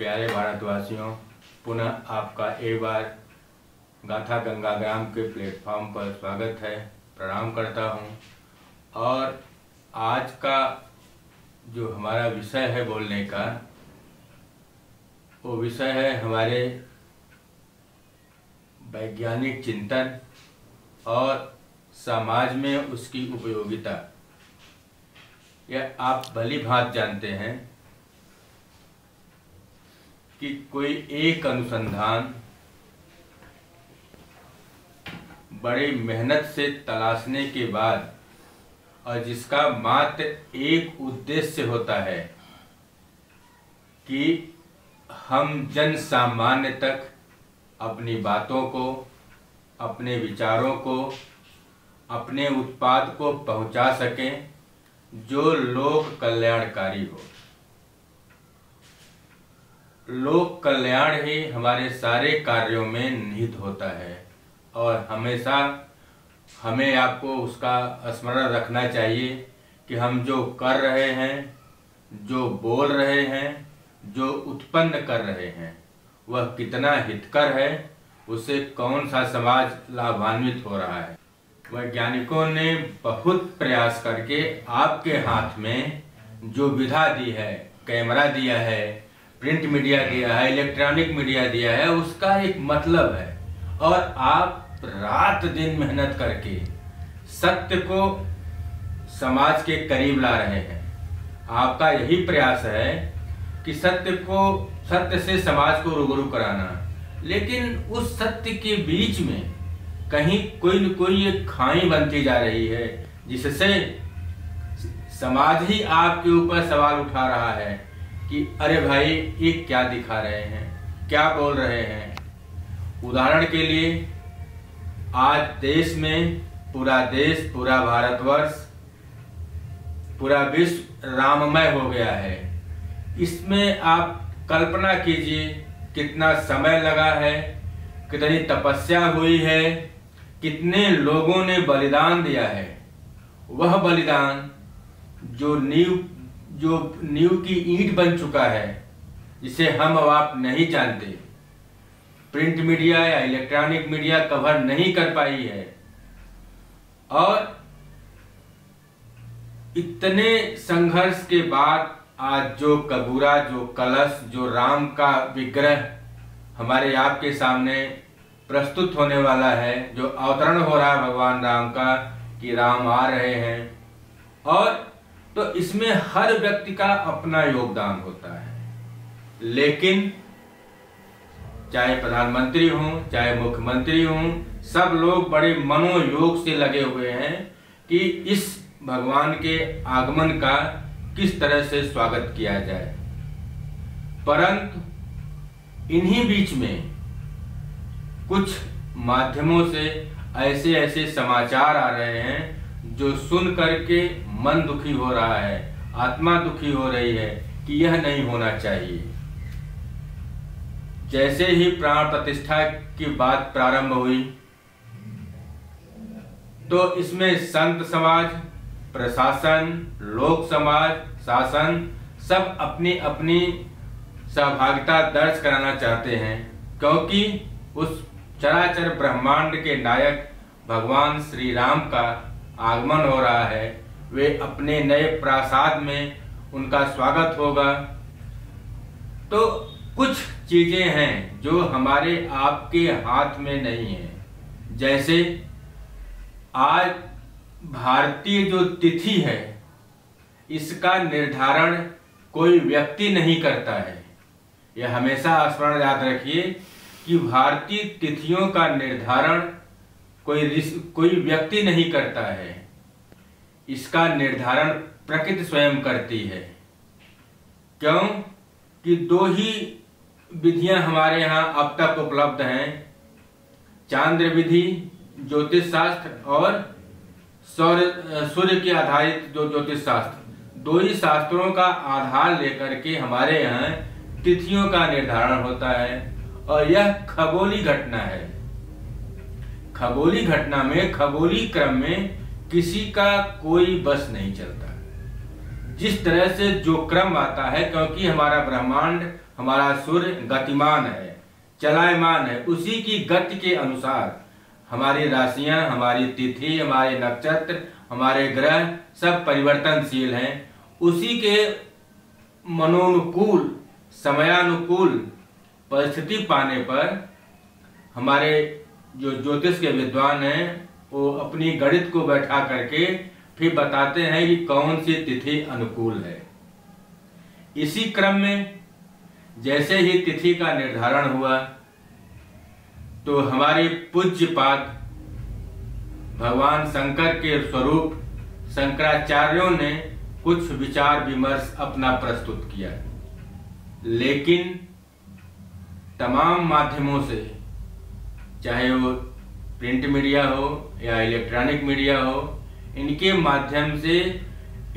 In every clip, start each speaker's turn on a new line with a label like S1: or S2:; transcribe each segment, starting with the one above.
S1: प्यारे भारतवासियों, पुनः आपका एक बार गाथा गंगाग्राम के प्लेटफॉर्म पर स्वागत है। प्रणाम करता हूँ। और आज का जो हमारा विषय है बोलने का, वो विषय है हमारे वैज्ञानिक चिंतन और समाज में उसकी उपयोगिता। यह आप भली भांति जानते हैं कि कोई एक अनुसंधान बड़ी मेहनत से तलाशने के बाद और जिसका मात्र एक उद्देश्य होता है कि हम जन सामान्य तक अपनी बातों को, अपने विचारों को, अपने उत्पाद को पहुंचा सकें जो लोक कल्याणकारी हो। लोक कल्याण ही हमारे सारे कार्यों में निहित होता है और हमेशा हमें आपको उसका स्मरण रखना चाहिए कि हम जो कर रहे हैं, जो बोल रहे हैं, जो उत्पन्न कर रहे हैं, वह कितना हितकर है, उससे कौन सा समाज लाभान्वित हो रहा है। वैज्ञानिकों ने बहुत प्रयास करके आपके हाथ में जो विधा दी है, कैमरा दिया है, प्रिंट मीडिया दिया है, इलेक्ट्रॉनिक मीडिया दिया है, उसका एक मतलब है। और आप रात दिन मेहनत करके सत्य को समाज के करीब ला रहे हैं। आपका यही प्रयास है कि सत्य से समाज को रूबरू कराना। लेकिन उस सत्य के बीच में कहीं कोई न कोई एक खाई बनती जा रही है, जिससे समाज ही आपके ऊपर सवाल उठा रहा है कि अरे भाई, ये क्या दिखा रहे हैं, क्या बोल रहे हैं। उदाहरण के लिए आज देश में पूरा देश, पूरा भारतवर्ष, पूरा विश्व राममय हो गया है। इसमें आप कल्पना कीजिए कितना समय लगा है, कितनी तपस्या हुई है, कितने लोगों ने बलिदान दिया है। वह बलिदान जो नींव की ईंट बन चुका है, जिसे हम अब आप नहीं जानते, प्रिंट मीडिया या इलेक्ट्रॉनिक मीडिया कवर नहीं कर पाई है। और इतने संघर्ष के बाद आज जो कबूरा, जो कलश, जो राम का विग्रह हमारे आपके सामने प्रस्तुत होने वाला है, जो अवतरण हो रहा है भगवान राम का कि राम आ रहे हैं, और तो इसमें हर व्यक्ति का अपना योगदान होता है। लेकिन चाहे प्रधानमंत्री हों, चाहे मुख्यमंत्री हों, सब लोग बड़े मनोयोग से लगे हुए हैं कि इस भगवान के आगमन का किस तरह से स्वागत किया जाए। परंतु इन्हीं बीच में कुछ माध्यमों से ऐसे समाचार आ रहे हैं जो सुन करके मन दुखी हो रहा है, आत्मा दुखी हो रही है कि यह नहीं होना चाहिए। जैसे ही प्राण प्रतिष्ठा की बात प्रारंभ हुई तो इसमें संत समाज, प्रशासन, लोक समाज, शासन सब अपनी अपनी सहभागिता दर्ज कराना चाहते हैं, क्योंकि उस चराचर ब्रह्मांड के नायक भगवान श्री राम का आगमन हो रहा है। वे अपने नए प्रासाद में उनका स्वागत होगा। तो कुछ चीजें हैं जो हमारे आपके हाथ में नहीं है। जैसे आज भारतीय जो तिथि है, इसका निर्धारण कोई व्यक्ति नहीं करता है। यह हमेशा स्मरण याद रखिए कि भारतीय तिथियों का निर्धारण कोई व्यक्ति नहीं करता है। इसका निर्धारण प्रकृति स्वयं करती है। क्यों कि दो ही विधियां हमारे यहाँ अब तक उपलब्ध हैं, चांद्र विधि, ज्योतिष शास्त्र, और सूर्य के आधारित जो ज्योतिष शास्त्र। दो ही शास्त्रों का आधार लेकर के हमारे यहाँ तिथियों का निर्धारण होता है। और यह खगोलीय घटना है। खगोलीय घटना में, खगोलीय क्रम में किसी का कोई बस नहीं चलता। जिस तरह से जो क्रम आता है, क्योंकि हमारा ब्रह्मांड हमारा सूर्य गतिमान है, चलायमान है, उसी की गति के अनुसार हमारी राशियां, हमारी तिथि, हमारे नक्षत्र, हमारे ग्रह सब परिवर्तनशील हैं। उसी के मनोनुकूल, समयानुकूल परिस्थिति पाने पर हमारे जो ज्योतिष के विद्वान हैं वो अपनी गणित को बैठा करके फिर बताते हैं कि कौन सी तिथि अनुकूल है। इसी क्रम में जैसे ही तिथि का निर्धारण हुआ तो हमारे पूज्यपाद भगवान शंकर के स्वरूप शंकराचार्यों ने कुछ विचार विमर्श अपना प्रस्तुत किया, लेकिन तमाम माध्यमों से, चाहे वो प्रिंट मीडिया हो या इलेक्ट्रॉनिक मीडिया हो, इनके माध्यम से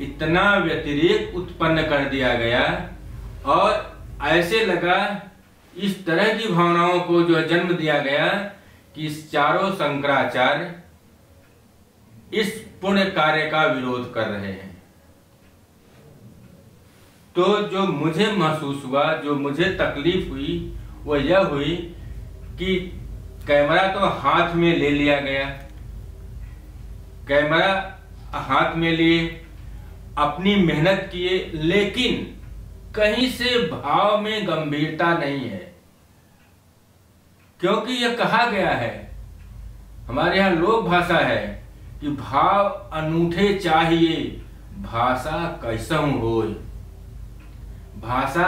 S1: इतना व्यतिरेक उत्पन्न कर दिया गया और ऐसे लगा, इस तरह की भावनाओं को जो जन्म दिया गया कि इस चारों शंकराचार्य इस पुण्य कार्य का विरोध कर रहे हैं। तो जो मुझे महसूस हुआ, जो मुझे तकलीफ हुई, वो यह हुई कि कैमरा तो हाथ में ले लिया गया, कैमरा हाथ में लिए अपनी मेहनत किए, लेकिन कहीं से भाव में गंभीरता नहीं है। क्योंकि यह कहा गया है, हमारे यहाँ लोक भाषा है कि भाव अनूठे चाहिए, भाषा कैसहु होय। भाषा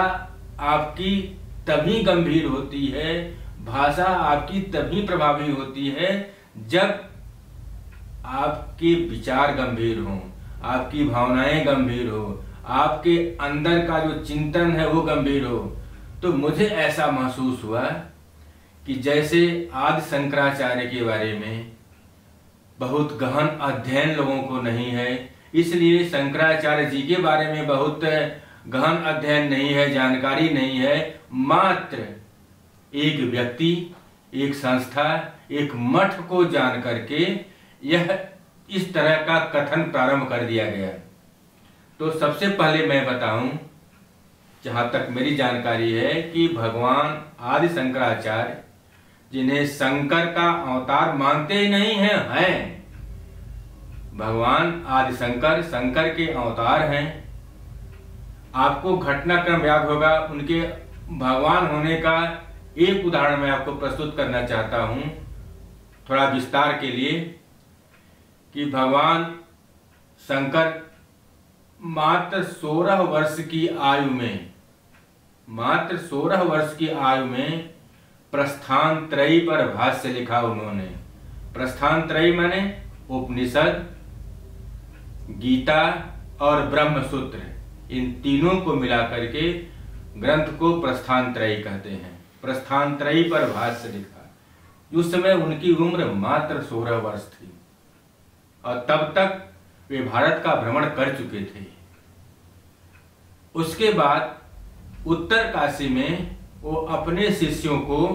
S1: आपकी तभी गंभीर होती है, भाषा आपकी तभी प्रभावी होती है जब आपके विचार गंभीर हों, आपकी भावनाएं गंभीर हो, आपके अंदर का जो चिंतन है वो गंभीर हो। तो मुझे ऐसा महसूस हुआ कि जैसे आदि शंकराचार्य के बारे में बहुत गहन अध्ययन लोगों को नहीं है, इसलिए शंकराचार्य जी के बारे में बहुत गहन अध्ययन नहीं है, जानकारी नहीं है। मात्र एक व्यक्ति, एक संस्था, एक मठ को जान करके यह इस तरह का कथन प्रारंभ कर दिया गया। तो सबसे पहले मैं बताऊं, जहां तक मेरी जानकारी है, कि भगवान आदि शंकराचार्य, जिन्हें शंकर का अवतार मानते ही नहीं हैं, भगवान आदि शंकर शंकर के अवतार हैं। आपको घटनाक्रम याद होगा, उनके भगवान होने का एक उदाहरण मैं आपको प्रस्तुत करना चाहता हूं थोड़ा विस्तार के लिए, कि भगवान शंकर मात्र 16 वर्ष की आयु में, मात्र 16 वर्ष की आयु में प्रस्थान त्रयी पर भाष्य लिखा उन्होंने। प्रस्थान त्रयी माने उपनिषद, गीता और ब्रह्म सूत्र, इन तीनों को मिला करके ग्रंथ को प्रस्थान त्रयी कहते हैं। प्रस्थान त्रयी पर भाष्य लिखा। उस समय उनकी उम्र मात्र 16 वर्ष थी और तब तक वे भारत का भ्रमण कर चुके थे। उसके बाद उत्तर काशी में वो अपने शिष्यों को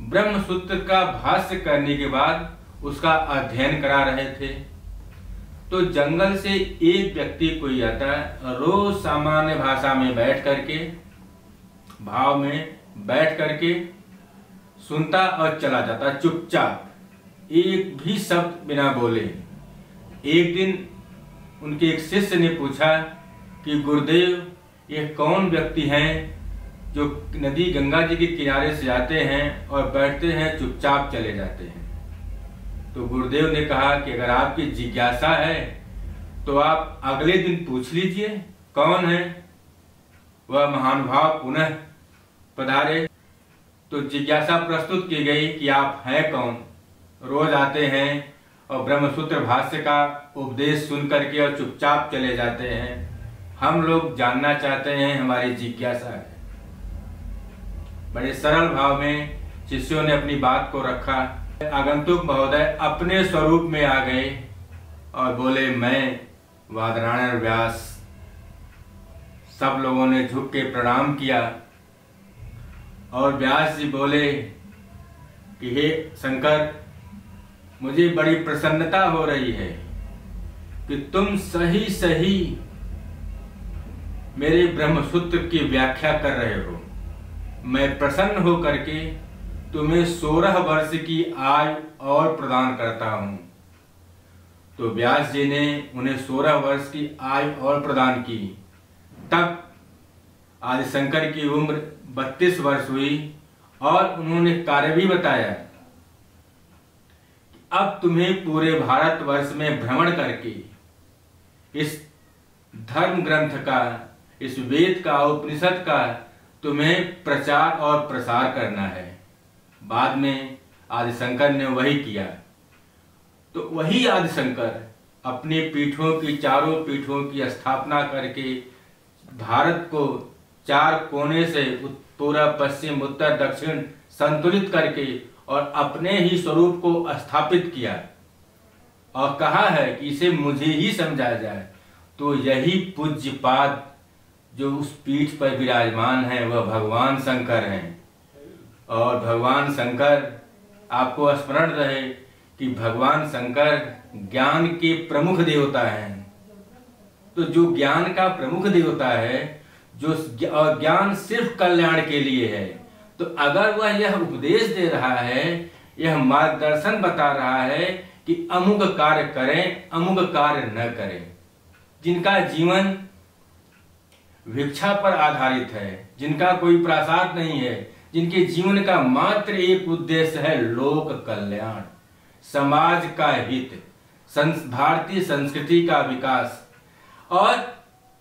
S1: ब्रह्म सूत्र का भाष्य करने के बाद उसका अध्ययन करा रहे थे। तो जंगल से एक व्यक्ति कोई आता, रोज सामान्य भाषा में बैठ करके, भाव में बैठ करके सुनता और चला जाता चुपचाप, एक भी शब्द बिना बोले। एक दिन उनके एक शिष्य ने पूछा कि गुरुदेव, ये कौन व्यक्ति हैं जो नदी गंगा जी के किनारे से आते हैं और बैठते हैं, चुपचाप चले जाते हैं? तो गुरुदेव ने कहा कि अगर आपकी जिज्ञासा है तो आप अगले दिन पूछ लीजिए कौन है। वह महानुभाव पुनः पधारे तो जिज्ञासा प्रस्तुत की गई कि आप हैं कौन। रोज आते हैं और ब्रह्मसूत्र भाष्य का उपदेश सुन करके और चुपचाप चले जाते हैं। हम लोग जानना चाहते हैं, हमारी जिज्ञासा है। बड़े सरल भाव में शिष्यों ने अपनी बात को रखा। आगंतुक महोदय अपने स्वरूप में आ गए और बोले, मैं वादरायण व्यास। सब लोगों ने झुक के प्रणाम किया और व्यास जी बोले कि हे शंकर, मुझे बड़ी प्रसन्नता हो रही है कि तुम सही सही मेरे ब्रह्मसूत्र की व्याख्या कर रहे हो। मैं प्रसन्न होकर के तुम्हें 16 वर्ष की आयु और प्रदान करता हूँ। तो व्यास जी ने उन्हें 16 वर्ष की आयु और प्रदान की। तब आदिशंकर की उम्र 32 वर्ष हुई और उन्होंने कार्य भी बताया। अब तुम्हें पूरे भारतवर्ष में भ्रमण करके इस धर्म ग्रंथ का, इस वेद का, उपनिषद का तुम्हें प्रचार और प्रसार करना है। बाद में आदिशंकर ने वही किया। तो वही आदिशंकर अपनी पीठों की, चारों पीठों की स्थापना करके भारत को 4 कोने से पूर्व, पश्चिम, उत्तर, दक्षिण संतुलित करके और अपने ही स्वरूप को स्थापित किया और कहा है कि इसे मुझे ही समझाया जाए। तो यही पूज्यपाद जो उस पीठ पर विराजमान है वह भगवान शंकर हैं। और भगवान शंकर, आपको स्मरण रहे कि भगवान शंकर ज्ञान के प्रमुख देवता हैं। तो जो ज्ञान का प्रमुख देवता है, जो ज्ञान सिर्फ कल्याण के लिए है, तो अगर वह यह उपदेश दे रहा है, यह मार्गदर्शन बता रहा है कि अमुक कार्य करें, अमुक कार्य न करें, जिनका जीवन भिक्षा पर आधारित है, जिनका कोई प्रासाद नहीं है, जिनके जीवन का मात्र एक उद्देश्य है लोक कल्याण, समाज का हित, भारतीय संस्कृति का विकास। और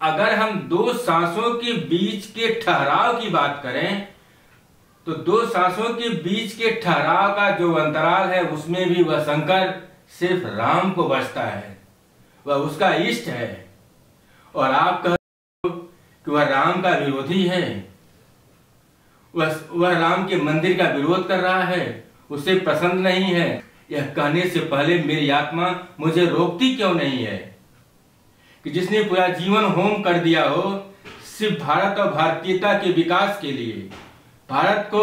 S1: अगर हम 2 सांसों के बीच के ठहराव की बात करें तो 2 सांसों के बीच के ठहराव का जो अंतराल है उसमें भी वह शंकर सिर्फ राम को बसता है, वह उसका इष्ट है। और आप कह कि वह राम का विरोधी है, वह राम के मंदिर का विरोध कर रहा है, उसे पसंद नहीं है। यह कहने से पहले मेरी आत्मा मुझे रोकती क्यों नहीं है कि जिसने पूरा जीवन होम कर दिया हो सिर्फ भारत और भारतीयता के विकास के लिए, भारत को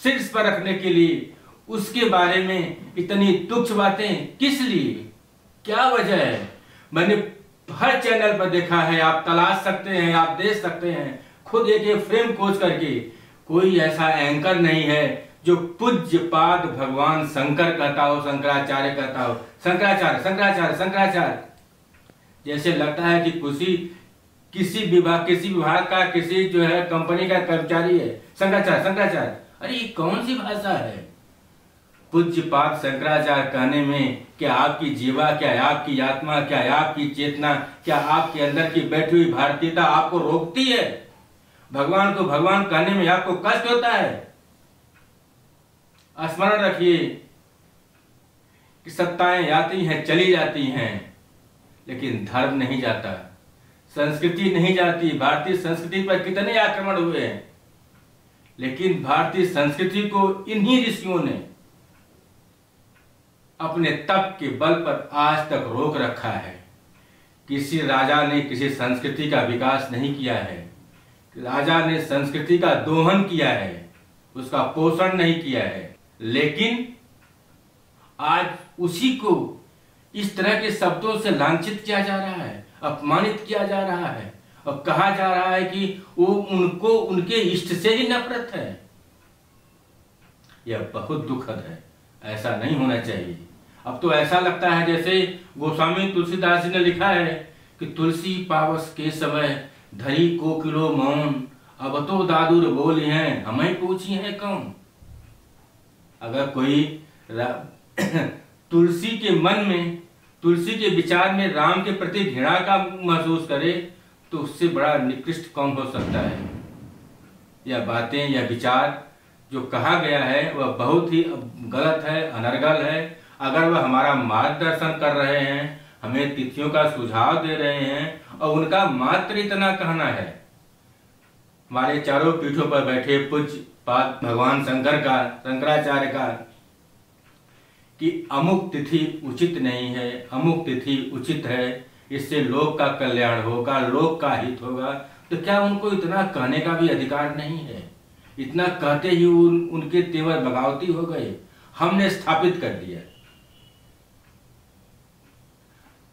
S1: शीर्ष पर रखने के लिए, उसके बारे में इतनी तुच्छ बातें किस लिए, क्या वजह है? मैंने हर चैनल पर देखा है, आप तलाश सकते हैं, आप देख सकते हैं, खुद एक फ्रेम खोज करके, कोई ऐसा एंकर नहीं है जो पूज्यपाद भगवान शंकर कहता हो, शंकराचार्य कहता हो, शंकराचार्य शंकराचार्य शंकराचार्य। जैसे लगता है कि किसी विभाग का, किसी जो है कंपनी का कर्मचारी है, शंकराचार्य शंकराचार्य। अरे ये कौन सी भाषा है? पूज्यपाद शंकराचार्य कहने में क्या आपकी जीवा, क्या आपकी आत्मा, क्या आपकी चेतना, क्या आपके अंदर की बैठी हुई भारतीयता आपको रोकती है? भगवान को भगवान कहने में आपको कष्ट होता है? स्मरण रखिए कि सत्ताएं आती हैं, चली जाती हैं, लेकिन धर्म नहीं जाता, संस्कृति नहीं जाती। भारतीय संस्कृति पर कितने आक्रमण हुए हैं, लेकिन भारतीय संस्कृति को इन्हीं ऋषियों ने अपने तप के बल पर आज तक रोक रखा है। किसी राजा ने किसी संस्कृति का विकास नहीं किया है, राजा ने संस्कृति का दोहन किया है, उसका पोषण नहीं किया है। लेकिन आज उसी को इस तरह के शब्दों से लांछित किया जा रहा है, अपमानित किया जा रहा है और कहा जा रहा है कि वो उनको उनके इष्ट से ही नफरत है। यह बहुत दुखद है, ऐसा नहीं होना चाहिए। अब तो ऐसा लगता है जैसे गोस्वामी तुलसीदास जी ने लिखा है कि तुलसी पावस के समय धरी कोकिलो मौन, अब तो दादुर बोली हैं, हमें पूछी है कौन। अगर कोई तुलसी के मन में, तुलसी के विचार में राम के प्रति घृणा का महसूस करे तो उससे बड़ा निकृष्ट कौन हो सकता है। यह बातें, यह विचार जो कहा गया है वह बहुत ही गलत है, अनर्गल है। अगर वह हमारा मार्गदर्शन कर रहे हैं, हमें तिथियों का सुझाव दे रहे हैं और उनका मात्र इतना कहना है, हमारे चारों पीठों पर बैठे पूज्य पाद भगवान शंकर का, शंकराचार्य का, कि अमुक तिथि उचित नहीं है, अमुक तिथि उचित है, इससे लोक का कल्याण होगा, लोक का हित होगा, तो क्या उनको इतना कहने का भी अधिकार नहीं है? इतना कहते ही उनके तेवर बगावती हो गए। हमने स्थापित कर दिया,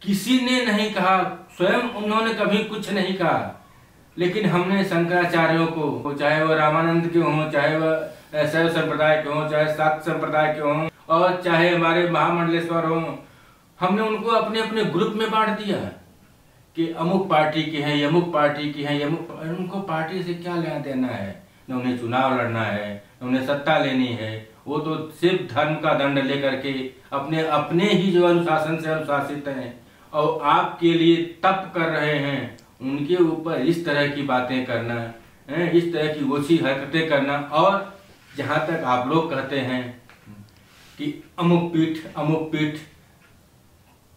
S1: किसी ने नहीं कहा, स्वयं उन्होंने कभी कुछ नहीं कहा। लेकिन हमने शंकराचार्यों को, चाहे वह रामानंद के हों, चाहे वह शैव संप्रदाय के हों, चाहे शाक्त संप्रदाय के हों, और चाहे हमारे महामंडलेश्वर हों, हमने उनको अपने अपने ग्रुप में बांट दिया कि अमुक पार्टी के हैं, यमुक पार्टी की हैं, यमुक। उनको पार्टी से क्या लेना देना है? न उन्हें चुनाव लड़ना है, न उन्हें सत्ता लेनी है। वो तो सिर्फ धर्म का दंड लेकर के अपने अपने ही जो अनुशासन से अनुशासित हैं और आपके लिए तप कर रहे हैं, उनके ऊपर इस तरह की बातें करना, इस तरह की ओछी हरकतें करना। और जहाँ तक आप लोग कहते हैं कि अमुक पीठ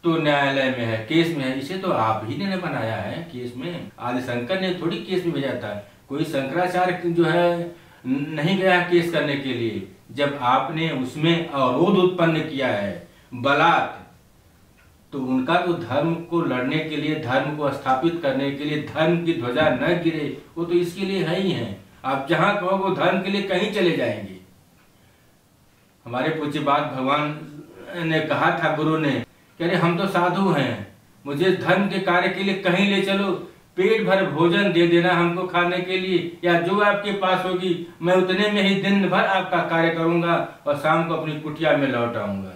S1: तो न्यायालय में है, केस में है, इसे तो आप ही ने बनाया है केस में। आदिशंकर ने थोड़ी केस में भेजा था, कोई शंकराचार्य जो है नहीं गया केस करने के लिए। जब आपने उसमें अवरोध उत्पन्न किया है, बलात्, तो उनका तो धर्म को लड़ने के लिए, धर्म को स्थापित करने के लिए, धर्म की ध्वजा न गिरे, वो तो इसके लिए है ही है। आप जहां कहो वो धर्म के लिए कहीं चले जाएंगे। हमारे पूज्य बात भगवान ने कहा था, गुरु ने, कि अरे हम तो साधु हैं, मुझे धर्म के कार्य के लिए कहीं ले चलो, पेट भर भोजन दे देना हमको खाने के लिए, या जो आपके पास होगी मैं उतने में ही दिन भर आपका कार्य करूंगा और शाम को अपनी कुटिया में लौट आऊंगा।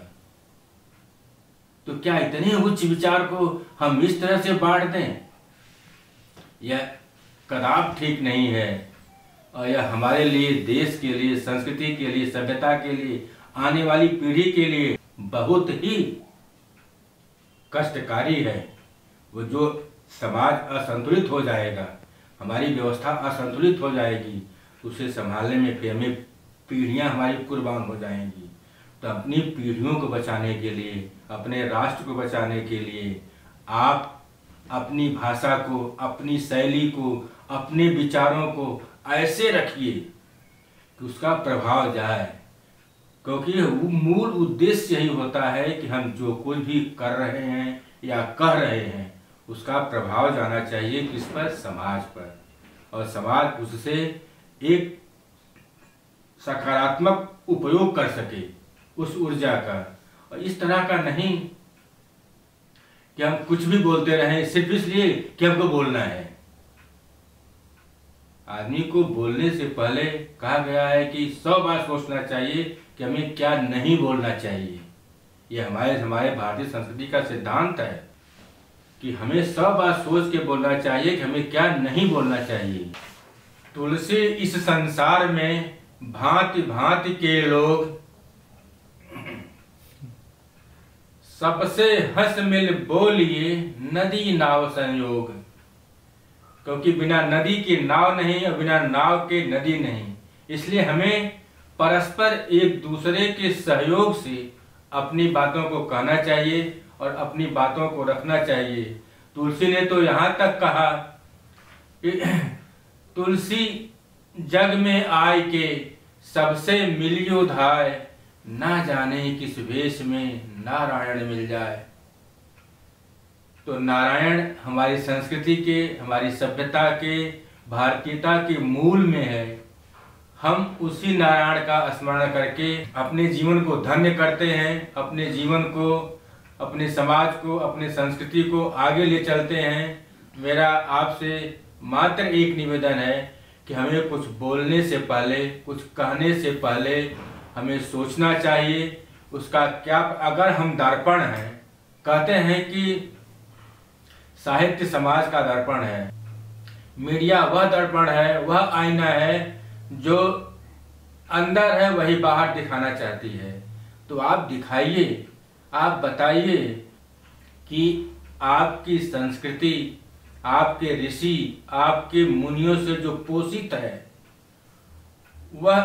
S1: तो क्या इतने उच्च विचार को हम इस तरह से बांट दें? यह कदाप ठीक नहीं है, और यह हमारे लिए, देश के लिए, संस्कृति के लिए, सभ्यता के लिए, आने वाली पीढ़ी के लिए बहुत ही कष्टकारी है। वो जो समाज असंतुलित हो जाएगा, हमारी व्यवस्था असंतुलित हो जाएगी, उसे संभालने में फिर हमें पीढ़ियां हमारी कुर्बान हो जाएंगी। तो अपनी पीढ़ियों को बचाने के लिए, अपने राष्ट्र को बचाने के लिए आप अपनी भाषा को, अपनी शैली को, अपने विचारों को ऐसे रखिए कि उसका प्रभाव जाए। क्योंकि मूल उद्देश्य यही होता है कि हम जो कुछ भी कर रहे हैं या कह रहे हैं, उसका प्रभाव जाना चाहिए किस पर? समाज पर, और समाज उससे एक सकारात्मक उपयोग कर सके उस ऊर्जा का। और इस तरह का नहीं कि हम कुछ भी बोलते रहें सिर्फ इसलिए कि हमको बोलना है। आदमी को बोलने से पहले कहा गया है कि 100 बार सोचना चाहिए कि हमें क्या नहीं बोलना चाहिए। यह हमारे भारतीय संस्कृति का सिद्धांत है कि हमें 100 बार सोच के बोलना चाहिए कि हमें क्या नहीं बोलना चाहिए। तुलसी इस संसार में भांति भांति के लोग, सबसे हंस मिल बोलिए नदी नाव संयोग। क्योंकि बिना नदी के नाव नहीं और बिना नाव के नदी नहीं, इसलिए हमें परस्पर एक दूसरे के सहयोग से अपनी बातों को कहना चाहिए और अपनी बातों को रखना चाहिए। तुलसी ने तो यहाँ तक कहा, तुलसी जग में आय के सबसे मिलियो धाय, ना जाने किस वेश में नारायण मिल जाए। तो नारायण हमारी संस्कृति के, हमारी सभ्यता के, भारतीयता के मूल में है। हम उसी नारायण का स्मरण करके अपने जीवन को धन्य करते हैं, अपने जीवन को, अपने समाज को, अपने संस्कृति को आगे ले चलते हैं। मेरा आपसे मात्र एक निवेदन है कि हमें कुछ बोलने से पहले, कुछ कहने से पहले हमें सोचना चाहिए उसका क्या। अगर हम दर्पण हैं, कहते हैं कि साहित्य समाज का दर्पण है, मीडिया वह दर्पण है, वह आईना है जो अंदर है वही बाहर दिखाना चाहती है। तो आप दिखाइए, आप बताइए कि आपकी संस्कृति, आपके ऋषि, आपके मुनियों से जो पोषित है वह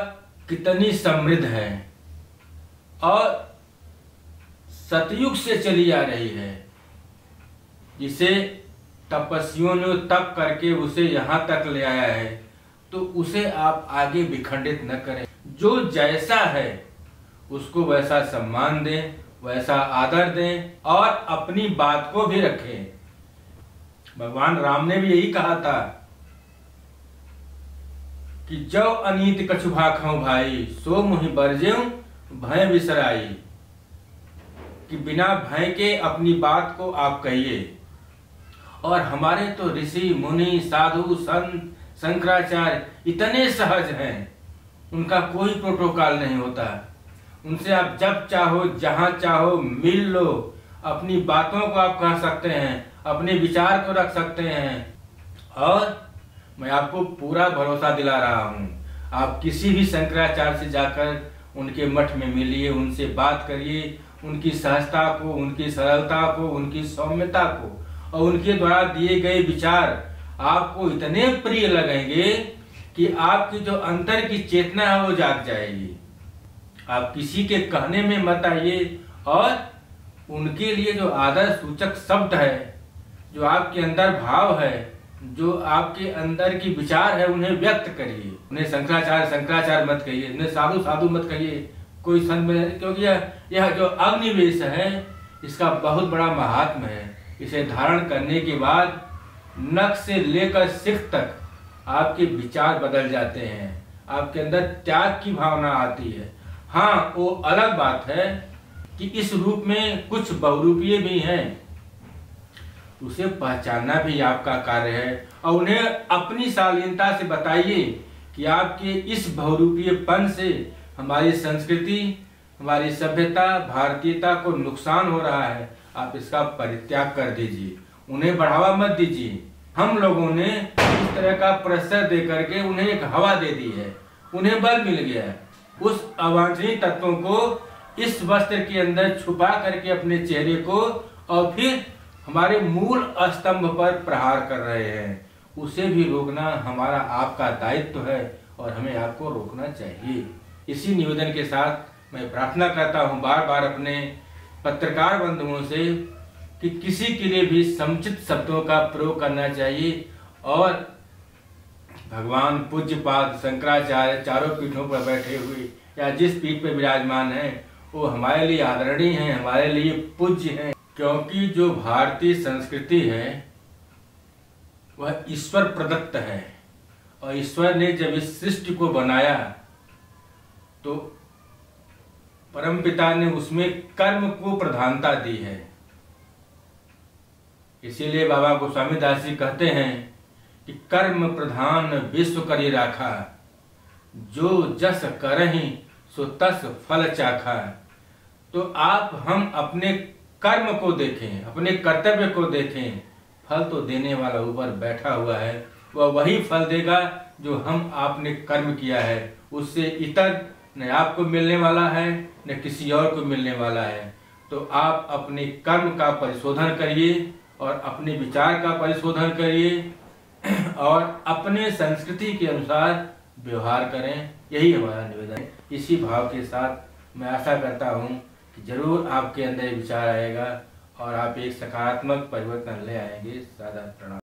S1: कितनी समृद्ध है और सतयुग से चली आ रही है, जिसे तपस्वियों ने तप करके उसे यहाँ तक ले आया है। तो उसे आप आगे विखंडित न करें। जो जैसा है उसको वैसा सम्मान दें, वैसा आदर दें और अपनी बात को भी रखें। भगवान राम ने भी यही कहा था कि जो अनीत कछु भाखौ भाई, सो मुहि बरजेऊ भय बिसराई। कि बिना भय के अपनी बात को आप कहिए और हमारे तो ऋषि मुनि साधु संत शंकराचार्य इतने सहज हैं, उनका कोई प्रोटोकॉल नहीं होता। उनसे आप जब चाहो जहां चाहो मिल लो, अपनी बातों को आप कह सकते हैं, अपने विचार को रख सकते हैं। और मैं आपको पूरा भरोसा दिला रहा हूं, आप किसी भी शंकराचार्य से जाकर उनके मठ में मिलिए, उनसे बात करिए, उनकी सहजता को, उनकी सरलता को, उनकी सौम्यता को और उनके द्वारा दिए गए विचार आपको इतने प्रिय लगेंगे कि आपकी जो अंतर की चेतना है वो जाग जाएगी। आप किसी के कहने में मत आइए और उनके लिए जो आदर सूचक शब्द है, जो आपके अंदर भाव है, जो आपके अंदर की विचार है, उन्हें व्यक्त करिए। उन्हें शंकराचार्य शंकराचार्य मत कहिए, उन्हें साधु साधु मत कहिए, कोई संत में, क्योंकि यह जो अग्निवेश है इसका बहुत बड़ा महात्म है। इसे धारण करने के बाद नख से लेकर शिख तक आपके विचार बदल जाते हैं, आपके अंदर त्याग की भावना आती है। हाँ, वो अलग बात है कि इस रूप में कुछ बहुरूपीय भी हैं, उसे पहचानना भी आपका कार्य है और उन्हें अपनी शालीनता से बताइए कि आपके इस बहुरूपीयपन से हमारी संस्कृति, हमारी सभ्यता, भारतीयता को नुकसान हो रहा है। आप इसका परित्याग कर दीजिए, उन्हें बढ़ावा मत दीजिए। हम लोगों ने इस तरह का प्रश्रय दे करके उन्हें एक हवा दे दी है, उन्हें बल मिल गया है। उस अवांछनीय तत्वों को इस वस्त्र के अंदर छुपा करके अपने चेहरे को और फिर हमारे मूल स्तंभ पर प्रहार कर रहे हैं। उसे भी रोकना हमारा आपका दायित्व है और हमें आपको रोकना चाहिए। इसी निवेदन के साथ मैं प्रार्थना करता हूँ बार बार अपने पत्रकार बंधुओं से कि किसी के लिए भी समुचित शब्दों का प्रयोग करना चाहिए और भगवान पूज्यपाद शंकराचार्य चारों पीठों पर बैठे हुए या जिस पीठ पर विराजमान हैं वो हमारे लिए आदरणीय हैं, हमारे लिए पूज्य हैं। क्योंकि जो भारतीय संस्कृति है वह ईश्वर प्रदत्त है और ईश्वर ने जब इस सृष्टि को बनाया तो परमपिता ने उसमें कर्म को प्रधानता दी है। इसीलिए बाबा गोस्वामी दास जी कहते हैं कि कर्म प्रधान विश्व करी राखा, जो जस करहि सो तस फल चाखा। तो आप हम अपने कर्म को देखें, अपने कर्तव्य को देखें, फल तो देने वाला ऊपर बैठा हुआ है, वह वही फल देगा जो हम आपने कर्म किया है। उससे इतर न आपको मिलने वाला है न किसी और को मिलने वाला है। तो आप अपने कर्म का परिशोधन करिए और अपने विचार का परिशोधन करिए और अपने संस्कृति के अनुसार व्यवहार करें, यही हमारा निवेदन है। इसी भाव के साथ मैं आशा करता हूँ कि जरूर आपके अंदर विचार आएगा और आप एक सकारात्मक परिवर्तन ले आएंगे। सादा प्रणाम।